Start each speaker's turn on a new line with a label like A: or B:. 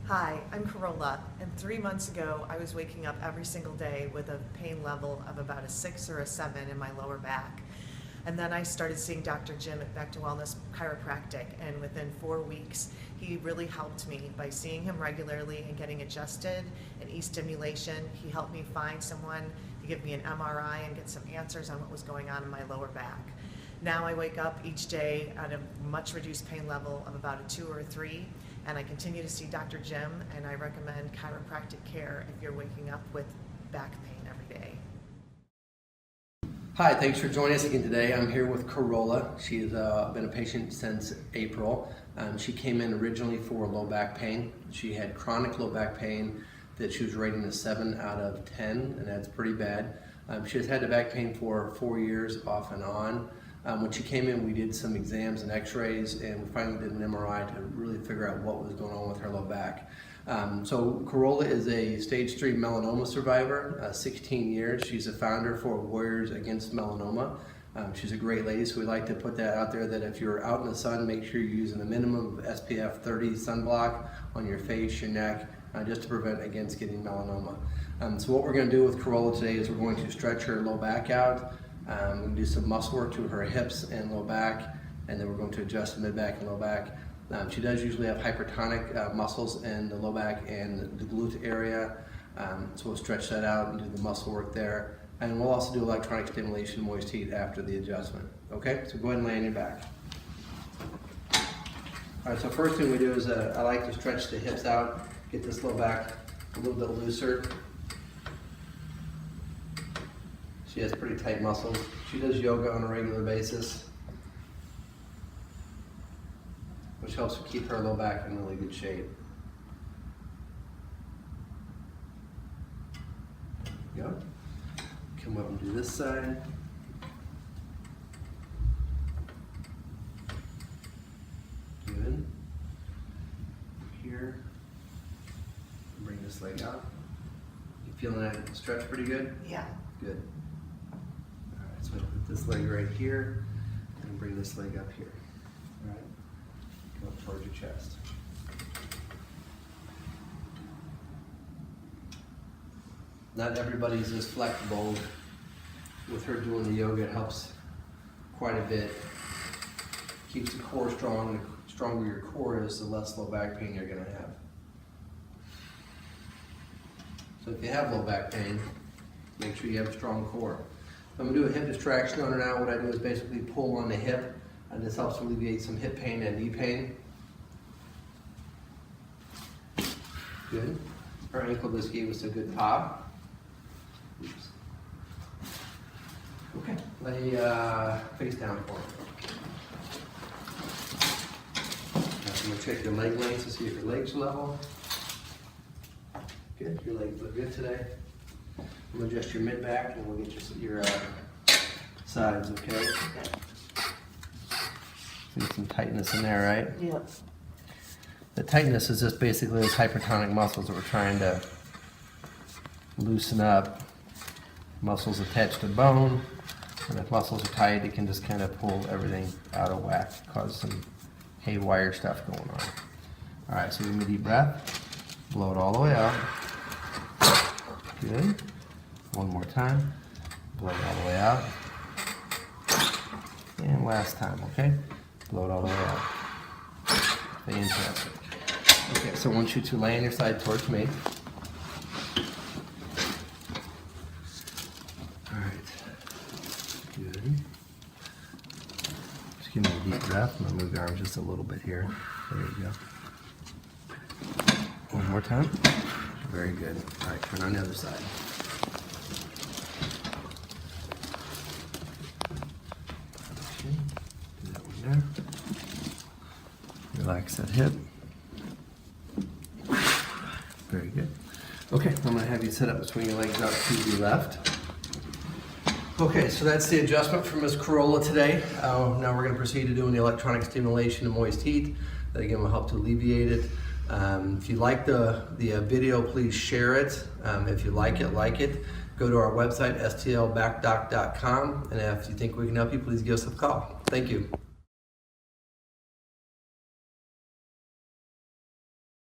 A: Hi, I'm Corolla, and 3 months ago I was waking up every single day with a pain level of about a 6 or a 7 in my lower back. And then I started seeing Dr. Jim at Back to Wellness Chiropractic, and within 4 weeks he really helped me by seeing him regularly and getting adjusted and e-stimulation. He helped me find someone to give me an MRI and get some answers on what was going on in my lower back. Now I wake up each day at a much reduced pain level of about a 2 or a 3, and I continue to see Dr. Jim, and I recommend chiropractic care if you're waking up with back pain every day.
B: Hi, thanks for joining us again today. I'm here with Corolla. She's been a patient since April. She came in originally for low back pain. She had chronic low back pain that she was rating a 7 out of 10, and that's pretty bad. She has had the back pain for 4 years off and on. When she came in, we did some exams and x-rays, and we finally did an MRI to really figure out what was going on with her low back. So Corolla is a stage 3 melanoma survivor, 16 years. She's a founder for Warriors Against Melanoma. She's a great lady, so we like to put that out there that if you're out in the sun, make sure you're using a minimum of SPF 30 sunblock on your face, your neck, just to prevent against getting melanoma. So what we're going to do with Corolla today is we're going to stretch her low back out. We're going to do some muscle work to her hips and low back, and then we're going to adjust the mid-back and low back. She does usually have hypertonic muscles in the low back and the glute area, so we'll stretch that out and do the muscle work there. And we'll also do electronic stimulation, moist heat after the adjustment. Okay, so go ahead and lay on your back. All right, so first thing we do is I like to stretch the hips out, get this low back a little bit looser. She has pretty tight muscles. She does yoga on a regular basis, which helps to keep her low back in really good shape. There we go. Come up and do this side. Good. Here. Bring this leg out. You feeling that stretch pretty good?
A: Yeah.
B: Good. Alright, so put this leg right here and bring this leg up here. Alright? Come up towards your chest. Not everybody's as flexible. With her doing the yoga, it helps quite a bit. Keeps the core strong. The stronger your core is, the less low back pain you're going to have. So if you have low back pain, make sure you have a strong core. I'm going to do a hip distraction on her now. What I do is basically pull on the hip, and this helps alleviate some hip pain and knee pain. Good. Her ankle just gave us a good pop. Oops. Okay, lay face down for me. I'm going to check your leg length to see if your legs are level. Good, your legs look good today. I'm going to adjust your mid-back and we'll get your sides, okay? See some tightness in there, right?
A: Yep.
B: The tightness is just basically those hypertonic muscles that we're trying to loosen up. Muscles attached to bone, and if muscles are tight, it can just kind of pull everything out of whack, cause some haywire stuff going on. All right, so give me a deep breath. Blow it all the way out. Good. One more time. Blow it all the way out. And last time, okay? Blow it all the way out. Fantastic. Okay, so I want you to lay on your side towards me. Good. Just give me a deep breath. I'm going to move your arms just a little bit here. There you go. One more time. Very good. All right, turn on the other side. Okay. Do that one there. Relax that hip. Very good. Okay, I'm going to have you sit up between your legs out to the left. Okay, so that's the adjustment for Ms. Corolla today. Now we're going to proceed to doing the electronic stimulation and moist heat. That again will help to alleviate it. If you like the video, please share it. If you like it. Go to our website, stlbackdoc.com, and if you think we can help you, please give us a call. Thank you.